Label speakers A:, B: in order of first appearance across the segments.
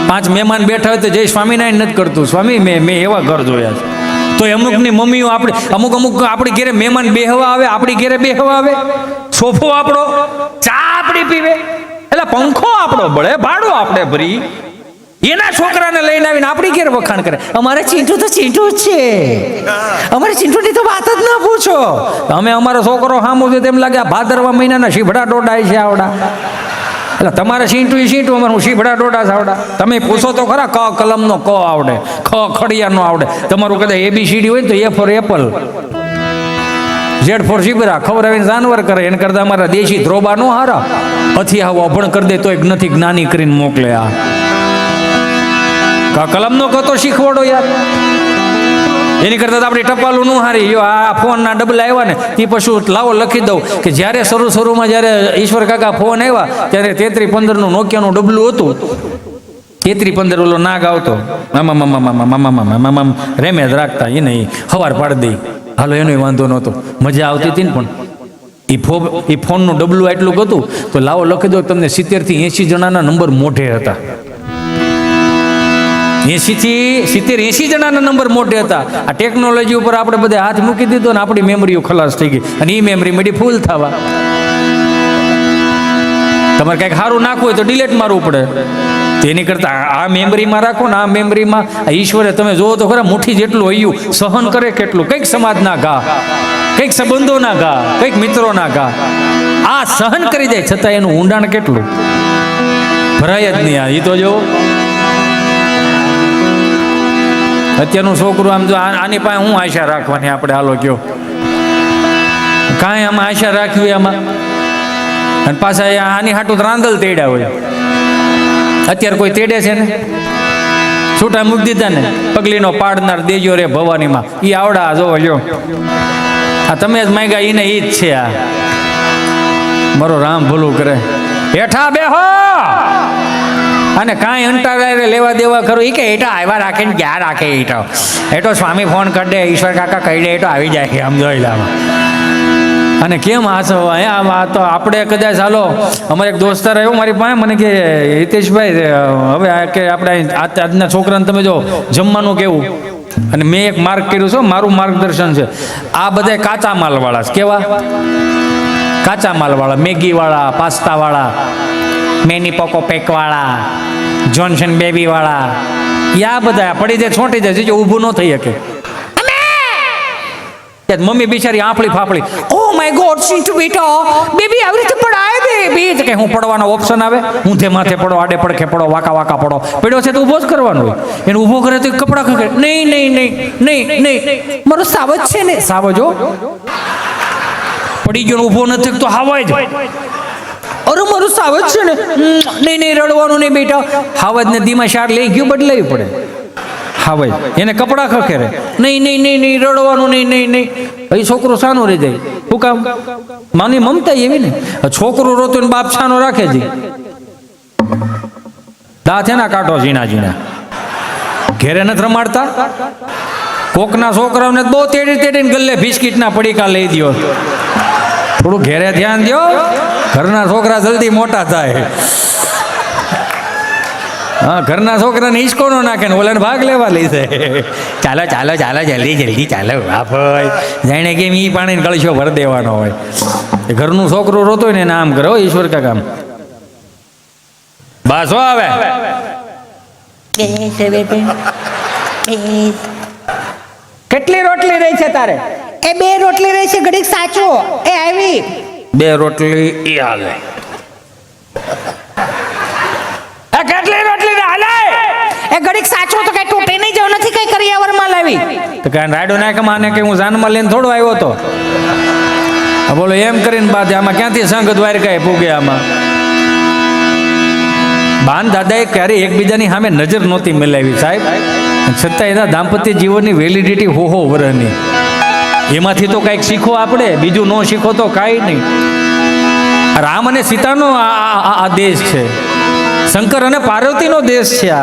A: 5 મહેમાન બેઠા હોય તો જય સ્વામિનારાયણ નથી કરતું. સ્વામી મેં એવા ઘર જોયા છે. તો અમુકની મમ્મીઓ આપણે અમુક આપણી ઘેરે મહેમાન બેહવા આવે, આપણી ઘેરે બેહવા આવે, સોફો આપણો, ચા આપણી પીવે, એટલે પંખો આપણો બળે, ભાડું આપણે ભરી, એના છોકરાને લઈને આવીને આપણી ઘેર વખાણ કરે. અમારે ચીંટુ તો ચીંટુ જ છે, અમારે ચીંટુની તો વાત જ ના પૂછો. અમે અમારો છોકરો સામો છે તેમ લાગે આ ભાદરવા મહિનાના શીભડા ડોડાય છે આવડા. એટલે તમારે સીંટું સીંટું, અમારે હું શીભડા ડોડા આવડા. તમે પૂછો તો ખરા, ક કલમનો ક આવડે, ખ ખડિયાનો આવડે. તમારું કદાચ ABCD હોય ને તો A for apple, Z for zebra ખવડાવીને જાનવર કરે. એને કરતા અમારા દેશી ધ્રોબા નો હારા, અથી આવો અભણ કરી દે તો એક નથી જ્ઞાની કરીને મોકલે. આ ક કલમનો ક તો શીખવાડો યાર. એની કરતા આપણી ટપાલું નું હારી. જો આ ફોનના ડબલા આવ્યા ને એ પછી લાવો લખી દઉં કે જ્યારે શરૂમાં જ્યારે ઈશ્વર કાકા ફોન આવ્યા ત્યારે 3315 નોકિયાનું ડબલું હતું. 3315 ઓલો નાગ આવતો, મામા રેમેજ રાખતા, એને હવાર પાડી દઈ. હાલો એનો વાંધો નહોતો, મજા આવતી હતી ને. પણ એ ફોનનું ડબલું એટલું હતું તો લાવો લખી દો તમને 70 થી 80 જણાના નંબર મોઢે હતા. 80 જણાના નંબર મોટે હતા. આ ટેકનોલોજી ઉપર આપણે બધા હાથ મૂકી દીધો ને આપણી મેમરીઓ ખલાસ થઈ ગઈ અને એ મેમરી મળી ફૂલ થવા. તમારે કંઈક સારું નાખવું હોય તો ડિલેટ મારવું પડે. તેની કરતા આ મેમરીમાં રાખો ને. આ મેમરીમાં ઈશ્વરે તમે જોવો તો ખરા મુઠ્ઠી જેટલું હૈયું સહન કરે કેટલું. કંઈક સમાજના ઘા, કંઈક સંબંધોના ઘા, કંઈક મિત્રોના ઘા, આ સહન કરી જાય છતાં એનું ઊંડાણ કેટલું ભરાય જ નહીં. એ તો જો અત્યારનું છોકરું આમ જો આની પાસે હું આશા રાખવાની આપણે? હાલો કયો, કાંઈ આમાં આશા રાખવી આમાં? અને પાછા આની હાટું રાંદલ તેડ્યા હોય. અત્યારે કોઈ તેડે છે ને? છૂટા મૂકી દીધા ને. પગલીનો પાડનાર દેજો રે ભવાનીમાં, એ આવડા જોવો લ્યો. આ તમે જ માંગ્યા એને ઈ જ છે. આ મારો રામ ભૂલું કરે. હેઠા બેહો અને કાંઈ અંટારે લેવા દેવા ખરું. એ કે એટો આવ્યા રાખે ને ક્યાં રાખે? એટો સ્વામી ફોન કરી દે, ઈશ્વર કાકા કહી દે, એટો આવી જાય. આમ જોઈ લાવા. અને કેમ આસો આ તો આપણે કદાચ હાલો. અમારે એક દોસ્તાર આવ્યો મારી પાસે, મને કે હિતેશભાઈ હવે કે આપણે આજના છોકરાને તમે જો જમવાનું કેવું. અને મેં એક માર્ક કર્યું છે, મારું માર્ગદર્શન છે. આ બધા કાચા માલવાળા છે. કેવા કાચા માલવાળા? મેગીવાળા, પાસ્તાવાળા, મેની પોકો પેકવાળા, જોન્સન બેબીવાળા, યા બધા પડી જાય છોટી જાય જો ઊભું ન થઈ શકે. મમ્મી બિચારી આંફળી ફાફળી, ઓ માય ગોડ સિન્ટુ બેટા બેબી આવી રીતે પડાય બેબી. તો કે હું પડવાનો ઓપ્શન આવે? ઊંધે માથે પડો, આડે પડખે પડો, વાકા વાકા પડો. પડ્યો છે તો ઊભો જ કરવાનો હોય. એને ઊભો કરે તો કપડા ખકે. નહીં નહીં નહીં નહીં નહીં, મારો સાવજ છે ને, સાવજો પડી ગયો ઊભો નથી તો હાવાય જ. અરે મારું સાવજ છે ને, નહીં નહીં રડવાનું નહીં બેટા. હાવજ ને ધીમા શાર લઈ ગયું બદલાવી પડે. હાવજ એને કપડા ખખેરે. નહીં નહીં નહીં નહીં રડવાનું નહીં નહીં નહીં. એ છોકરો સાનો રહી જાય. શું કામ? માની મમતા એવી ને. છોકરો રોતો ને બાપ છાનો રાખે છે. દાંત એના કાઢો ઝીણા ઝીણા. ઘેરે નથી રમાડતા. કોકના છોકરાઓને બહુ તેડી તેડીને ગલ્લે બિસ્કીટના પડીકા લઈ દો. થોડું ઘેરે ધ્યાન દો. ઘરના છોકરા જલ્દી મોટા થાય. હા, ઘરના છોકરાને હિંચકો નો નાખે ને ઓલાને ભાગ લેવા લઈ જાય. ચાલો ચાલો ચાલો જલ્દી જલ્દી ચાલો. હા ભાઈ જાણે કેમ ઈ પાણીને કળશો ભરી દેવાનો હોય. ઘરનું છોકરું રોતો હોય ને એને આમ કરો ઈશ્વર કાકા. બસ આવે કેટલી રોટલી રહી છે તારે?
B: એ 2 રોટલી રહી છે. ઘડીક સાચો એ આવી
A: 2 રોટલી એ હાલે. કેટલી રોટલી હાલે?
B: એ ઘડીક સાચો તો કઈ તૂટે નહીં જાવ નથી કઈ કરિયાવરમાં લાવી.
A: તો કાંઈ રાડો નાખ માને કે હું જાનમાં લઈને થોડો આવ્યો હતો. બોલો એમ કરીને બાદ આમાં ક્યાંથી સંઘ દ્વારકાએ પૂગે? આમાં બાન દાદાએ ક્યારે એકબીજાની સામે નજર નહોતી મિલાવી સાહેબ. છતાં એના દાંપત્ય જીવનની વેલિડિટી હો વર્ષની. એમાંથી તો કંઈક શીખો આપણે, બીજું ન શીખો તો કાંઈ નહીં. રામ અને સીતાનો આ દેશ છે. શંકર અને પાર્વતીનો દેશ છે આ,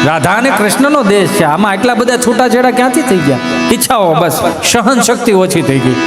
A: રાધા અને કૃષ્ણનો દેશ છે. આમાં આટલા બધા છૂટાછેડા ક્યાંથી થઈ ગયા? ઈચ્છાઓ, બસ સહન શક્તિ ઓછી થઈ ગઈ.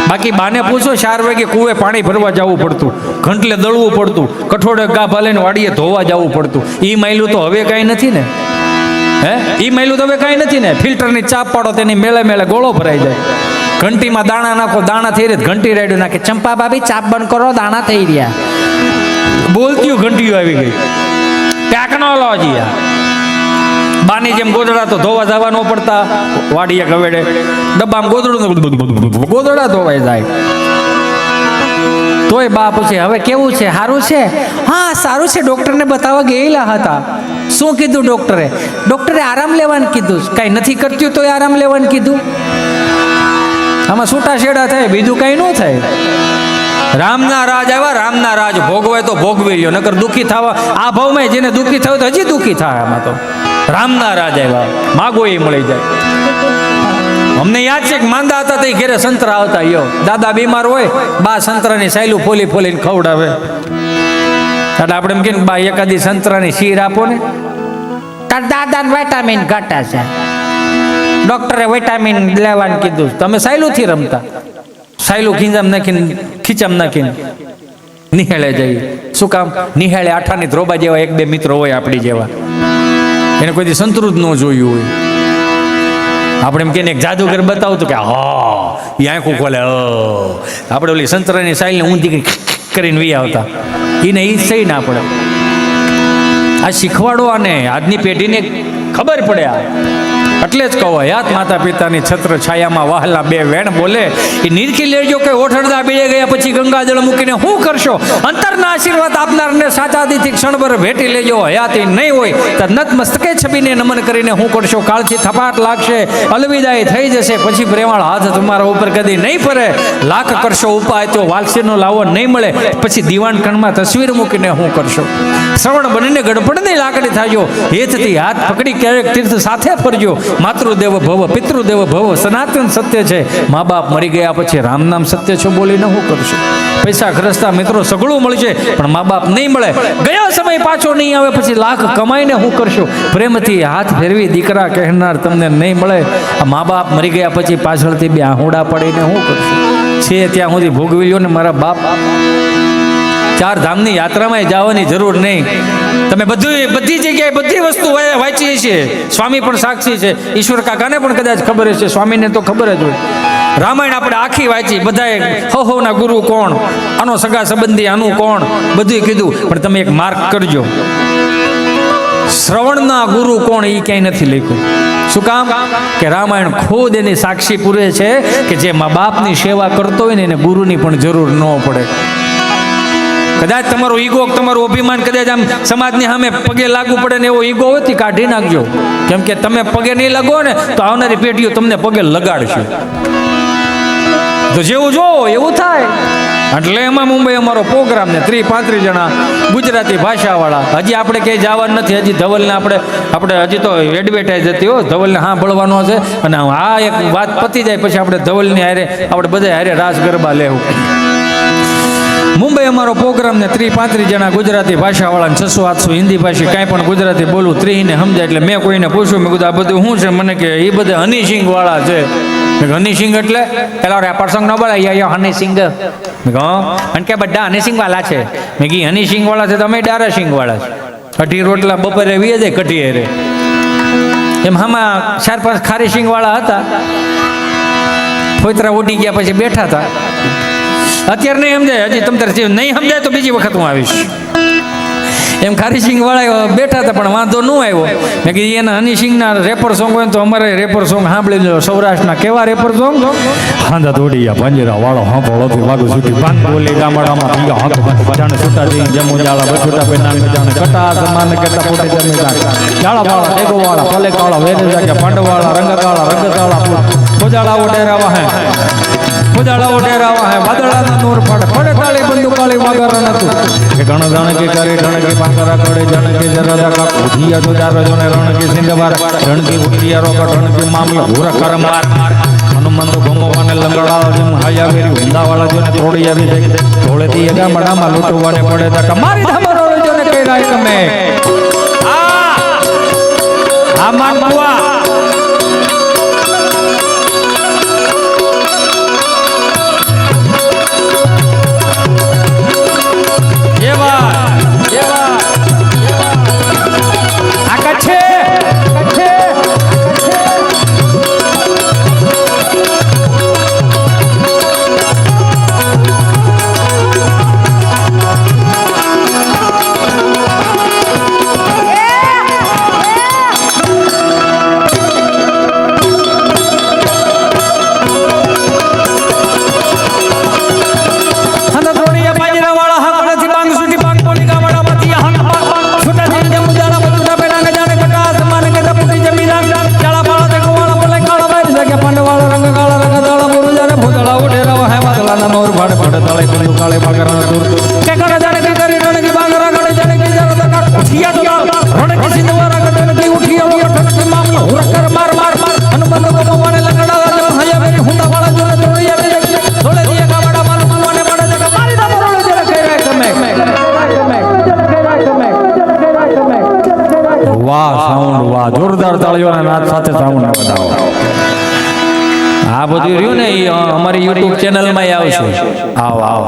A: બાકી બાને પૂછો 4 વાગે કુએ પાણી ભરવા જવું પડતું, ઘંટલે દળવું પડતું, કઠોળે ગા ભાલીને વાડીએ ધોવા જવું પડતું. ઈ માયલું તો હવે કાંઈ નથી ને. હે, ઈ માયલું તો હવે કાંઈ નથી ને. ફિલ્ટરની ચાપ પાડો, તેની મેળે મેળે ગોળો ભરાઈ જાય. ઘંટીમાં દાણા નાખો, દાણા થઈ રહ્યા, ઘંટી રેડ્યું નાખે, ચંપા ભાભી ચાપ બંધ કરો, દાણા થઈ રહ્યા. બોલતી ઘંટીઓ આવી ગઈ. ટેકનોલોજી આ. બાની જેમ ગોદડા તો ધોવા જવા ન પડતા, વાડીએ ગવેડે ડબ્બામાં ગોદડા ધોવાઈ જાય. તોય બા પૂછે હવે કેવું છે, સારું છે? હા સારું છે, ડોક્ટરને બતાવવા ગયેલા હતા. શું કીધું ડોક્ટરે? ડોક્ટરે આરામ લેવાનું કીધું. કાંઈ નથી કરતું તોય આરામ લેવાનું કીધું. આમાં છૂટા છેડા થાય, બીજું કાંઈ ન થાય. રામના રાજ આવ્યા, રામના રાજ ભોગવાય તો ભોગવી લ્યો, નકર દુઃખી થવા આ ભાવમાં જેને દુઃખી થયું તો હજી દુઃખી થાય. આમાં તો રામના રાજ આવ્યા, માગો એ મળી જાય. અમને યાદ છે કે માંદા હતા તો ઘેરે સંતરા આવતા. યો દાદા બીમાર હોય, બા સંતરાની સાયલું ફોલી ફોલીને ખવડાવે. એટલે આપણે એમ કે બા એકાદી સંતરાની શીર આપો ને. તાર દાદાને વિટામિન ઘટે છે, ડોક્ટરે વિટામિન લેવાનું કીધું. તમે સાયલુંથી રમતા, સાયલું ખીંજામ નાખીને ખીચામ નાખીને નિહાળે જઈએ. શું કામ? નિહાળે આઠાની ધ્રોબા જેવા 1-2 મિત્રો હોય આપણી જેવા, એને કોઈ સંતરું જ ન જોયું હોય. આપણે એમ કે એક જાદુગર બતાવતું કે હા એ આંખું ખોલે, આપણે ઓલી સંતરાની સાયલને ઊંધી કરીને વી આવતા. એને એ સહી ના પડે. આ શીખવાડો, આને આજની પેઢીને ખબર પડે. આ એટલે જ કહો, હયાત માતા પિતાની છત્ર છાયામાં વહાલા 2 વેણ બોલે. એ નિરખી લેજો કે ઓઠડદા બેહી ગયા પછી ગંગાજળ મૂકીને શું કરશો? અંતરના આશીર્વાદ આપનારને સાચાદીથી ક્ષણભર ભેટી લેજો. હયાતી નહીં હોય તો નતમસ્તકે છબીને નમન કરીને શું કરશો? કાળથી થપાટ લાગશે, અલવિદાય થઈ જશે, પછી પ્રેમાળ હાથ તમારા ઉપર કદી નહીં ફરે. લાખ કરશો ઉપાય તો વાલસીનો લાવો નહીં મળે, પછી દીવાન કણમાં તસવીર મૂકીને શું કરશો? શ્રવણ બનીને ગડપડની લાકડી થાજો, હેતથી હાથ પકડી ક્યારેક તીર્થ સાથે ફરજો. માતૃદેવ ભવ પિતૃદેવ ભવ સનાતન સત્ય છે. મા બાપ મરી ગયા પછી રામ નામ સત્ય છે બોલીને શું કરશો? પૈસા ખર્ચતા મિત્રો સગળું મળશે પણ મા બાપ નહીં મળે. ગયો સમય પાછો નહીં આવે, પછી લાખ કમાઈને શું કરશો? પ્રેમથી હાથ ફેરવી દીકરા કહેનાર તમને નહીં મળે. આ મા બાપ મરી ગયા પછી પાછળથી 2 આહુડા પડીને શું કરશો? છે ત્યાં સુધી ભોગવી લ્યો ને મારા બાપ. 4 ધામની યાત્રામાં જવાની જરૂર નહીં. તમે બધી જગ્યાએ બધી વસ્તુ વાંચીએ છીએ. સ્વામી પણ સાક્ષી છે, ઈશ્વર કાકાને પણ કદાચ ખબર છે, સ્વામીને તો ખબર જ હોય. રામાયણ આપણે આખી વાંચી, બધાએ હો ગુરુ કોણ, આનો સગા સંબંધી આનું કોણ, બધું કીધું. પણ તમે એક માર્ક કરજો, શ્રવણના ગુરુ કોણ એ ક્યાંય નથી લખ્યું. શું કામ? કે રામાયણ ખુદ એની સાક્ષી પૂરે છે કે જે મા બાપની સેવા કરતો હોય ને એને ગુરુની પણ જરૂર ન પડે. કદાચ તમારો ઈગો, તમારું અભિમાન કદાચ આમ સમાજની સામે પગે લાગુ પડે ને એવો ઈગો હોય તો કાઢી નાખજો. કેમ કે તમે પગે નહીં લાગો ને તો આવનારી પેઢીઓ તમને પગે લગાડશે. તો જેવું જોવો એવું થાય. એટલે એમાં મુંબઈ અમારો પ્રોગ્રામ ને 30-35 જણા ગુજરાતી ભાષાવાળા. હજી આપણે ક્યાંય જવાનું નથી. હજી ધવલને આપણે હજી તો એડવર્ટાઈઝ હતી હો, ધવલને હા ભળવાનો છે. અને આ એક વાત પતી જાય પછી આપણે ધવલની હારે આપણે બધા હારે રાસ ગરબા લેવું. મુંબઈ અમારો પ્રોગ્રામ ને 30-35 જણા ગુજરાતી ભાષાવાળા, 600-800 હિન્દી ભાષી, કાંઈ પણ ગુજરાતી બોલું 30 ને સમજાય. એટલે મેં કોઈને પૂછ્યું, મેં કીધું આ બધું શું છે? મને કે એ બધા હની સિંગ વાળા છે. હની સિંગ એટલે પેલા રેપર સોંગ ન બોલે હની સિંગ. અને કે બધા હની સિંગ વાળા છે. મેં કીધું હની સિંગ વાળા છે, તમે ડારા સિંગ વાળા છે. કઢી રોટલા બપોરે વીએ જાય કઢી હેરે. એમ આમાં 4-5 ખારી સિંગ વાળા હતા. ફોતરા ઉડી ગયા પછી બેઠા હતા. અત્યારે નહીં સમજાય, હજી તમ તારે નહીં સમજાય તો બીજી વખત હું આવીશ. એમ ખારી સિંગ વાળા બેઠા હતા પણ વાંધો ન આવ્યો. મેં કીધું એના હની સિંગના રેપર સોંગ હોય તો અમારે રેપર સોંગ સાંભળી લો. સૌરાષ્ટ્રના કેવા રેપર સોંગ? હાંધા દોડિયા પાંજરા વાળો હાંભળોથી વાગુ છૂટી ભાન બોલી ગામડામાં પીગા હાથ જાણે છૂટા જઈ જમુ જાળા બછોટા પે નામ જાણે કટા સમાન કેતા પોતે જમે જાળા વાળા ટેગો વાળા પલે કાળા વેરે જાકે પાંડવાળા રંગકાળા રંગતાળા ખોજાળા ઓઢેરા હે ખોજાળા ઓઢેરા હે વાદળાના નૂર પડે પડે કાળી બંદૂકાળી વાગર નતું કે ઘણ જાણે કે કરે ઘણ કે પાંકરા કડે જાણે કે જરા કા ઉધિયા તો જાર જોને રણ કે સિંધવાર રણ કે ઉઠિયા રોક રણ કે મામલા હુરા કરમાર હનુમાન તો ગમવાને લંગડાળા જેમ હાયા વેરી હુંદાવાળા જોને થોડી આવી જાય થોડેથી એગા મડામાં લૂંટવાને પડે તા મારી ધમરો જોને કે કર્યા તમે આ માનવા જોરદાર તાળીઓના નાદ સાથે સાઉન્ડ બતાવો. આ બધું રહ્યું ને એ અમારી યુટ્યુબ ચેનલમાં આવશે. આવો આવો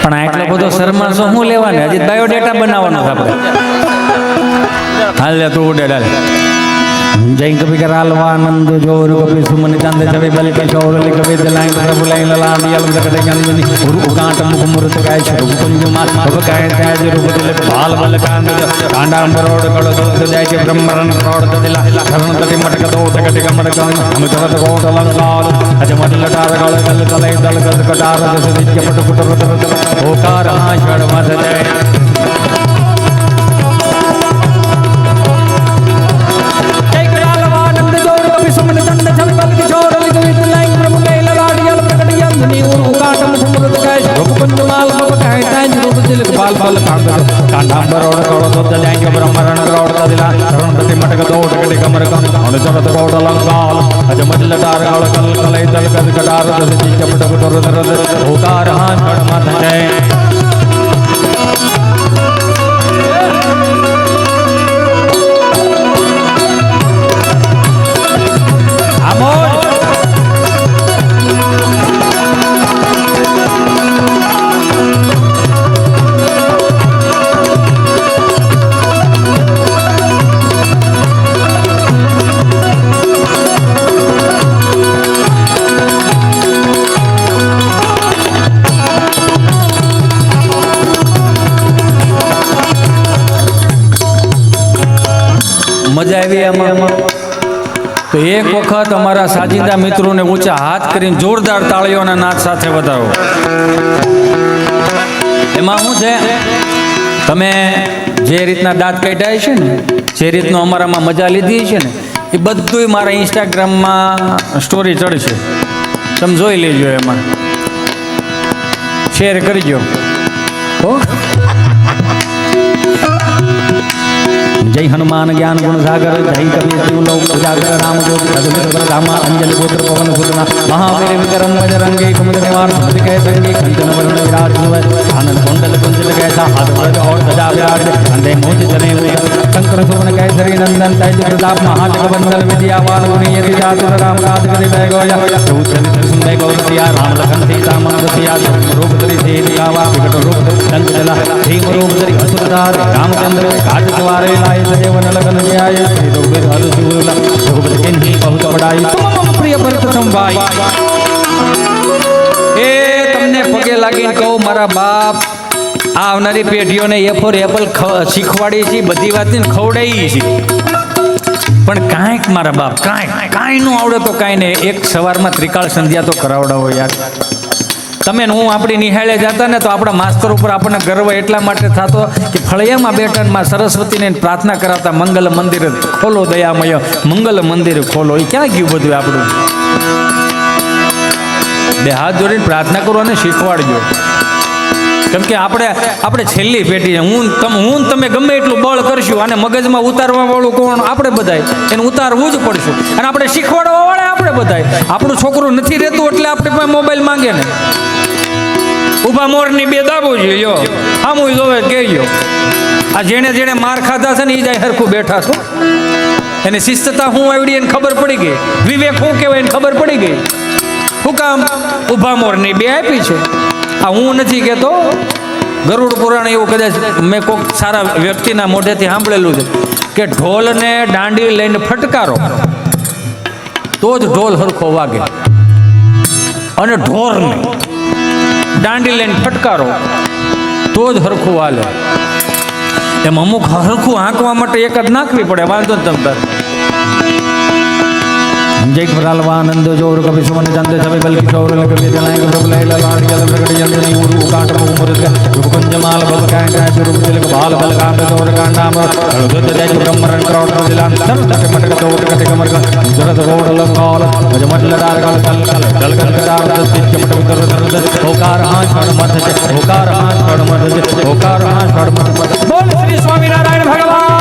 A: પણ આટલો બધો શરમાશો શું લેવાને? હજી બાયોડેટા બનાવવાનો છે આપણે. હાલ લે તું ઉડે ડાલ जय कवि करालवानंद जोर कवि सुमन चंद छवि बल किशोर कवि दलाय प्रभु लाइन लाल यल जगत जंदनी गुरु कांट मुख मूर्त काय छुप कुंज मात भव काय त्याज रूप दिल बाल बल कांड कांडांबरोड कड़ कड़ जय के ब्रह्मरण करोड़ दिला धरण तति मटक दो टक कमर कान हम तरत कोट लंगाल अज मद लटार गल गल तलय दल गद कटार दस दिज पट पुट रत रत ओकार आषाढ़ मत जय बाल बाल कांडांबरोड करोड़ दो जाएंगे ब्रह्मरण करोड़ दिला धरण तति मटक दो टक कमर कान हम तरत कोट लंगाल अज मद लटार गल गल तलय दल गद कटार दस दिज पट पुट रत रत ओकार आषाढ़ मत जय મજા આવી આમાં. તો એક વખત અમારા સાજિંદા મિત્રોને ઊંચા હાથ કરીને જોરદાર તાળીઓના નાદ સાથે વધારો. એમાં શું છે, તમે જે રીતના દાંત કાઢ્યા છે ને, જે રીતનો અમારામાં મજા લીધી છે ને, એ બધું મારા ઇન્સ્ટાગ્રામમાં સ્ટોરી ચડશે. તમે જોઈ લેજો, એમાં શેર કરજો. હો जय हनुमान ज्ञान गुण सागर जय कवि शिवलोक उजागर राम ज्योति अद्भुत रामा अंजलि पुत्र पवन सुतना महावीर विक्रम बजरंगी कुमुद निवार सुमति कह संगी कंचन वरण विराट आनंद कुंडल कुंजल कैसा हाथ वरद और सजा विराट कंधे मोति जने हुए शंकर सुवन कैसरी नंदन तेज प्रताप महाजग बंदन विद्यावान गुणी यति जातुर राम राज करि वै गोया चरित्र सुंदर गौरतिया राम लखन सीता मन बसिया रूप धरि सीति आवा विकट रूप लंक जला भीम रूप धरि असुर धार रामचंद्र काज सवारे लाए सदेवन लगन न्याय श्री रघुवीर हल शिवला रघुपति किन्हीं बहुत बड़ाई मम प्रिय भरत संभाई. એ તમને પગે લાગીને કહું, મારા બાપ આ આવનારી પેઢીઓને એ ફોર એપલ શીખવાડી છે, બધી વાતને ખવડાવી છે, પણ કાંઈક મારા બાપ કાંઈ ન આવડે તો કાંઈ નહીં, એક સવારમાં ત્રિકાળ સંધ્યા તો કરાવડાવો યાર. તમે હું આપણી નિહાળે જતા ને તો આપણા માસ્તર ઉપર આપણને ગર્વ એટલા માટે થતો કે ફળિયામાં બેઠામાં સરસ્વતીને પ્રાર્થના કરાવતા મંગલ મંદિર ખોલો દયામય, મંગલ મંદિર ખોલો. એ ક્યાં ગયું બધું આપણું? બે હાથ જોડીને પ્રાર્થના કરો અને શીખવાડજો. કેમ કે આપણે છેલ્લી પેઢી છે. હું ને તમે ગમે એટલું બળ કરશું અને મગજમાં ઉતારવા વાળું કોણ? આપણે બધાય એને ઉતારવું જ પડશું. અને આપણે શીખવાડવા વાળા આપણે બધાય. આપણું છોકરું નથી રહેતું એટલે આપણે પાસે મોબાઈલ માંગે ને. ઊભા મોરની બે દાબો છે લ્યો, આમું જોવે કહેજો. આ જેણે માર ખાધા છે ને એ જાય હરખું બેઠા છો. એને શિસ્તતા હું આવડી એને ખબર પડી ગઈ, વિવેક શું કહેવાય એને ખબર પડી ગઈ. શું કામ? ઊભા મોરની બે આપી છે. આ હું નથી કહેતો, ગરુડ પુરાણ એવું કદાચ મેં કોઈક સારા વ્યક્તિના મોઢેથી સાંભળેલું છે કે ઢોલને દાંડી લઈને ફટકારો તો જ ઢોલ હરખો વાગે, અને ઢોરને દાંડી લઈને ફટકારો તો જ હરખું હાલે. એમ અમુક હરખું હાંકવા માટે એક જ નાખવી પડે, વાંધો જ તમ તાર. जय प्रलावानंद जोर कवि सुमन चंद छवि बल किशोर कवि जलाय प्रभु लैला लाड जल प्रकट जंतनी उरु काट मुमुरत रुपंज माल भव काय काय रुप तिलक बाल बल कांड तोर कांडाम हृदय तेज ब्रह्मरण क्रोध दिलान तन तक मटक तोर कट कमर जरत रोड लंकाल जमटल डार कल कल कल जल कल डार तिच मटक तर तर ओकार हां छड़ मत ओकार हां छड़ मत ओकार हां छड़ मत बोल श्री स्वामी नारायण भगवान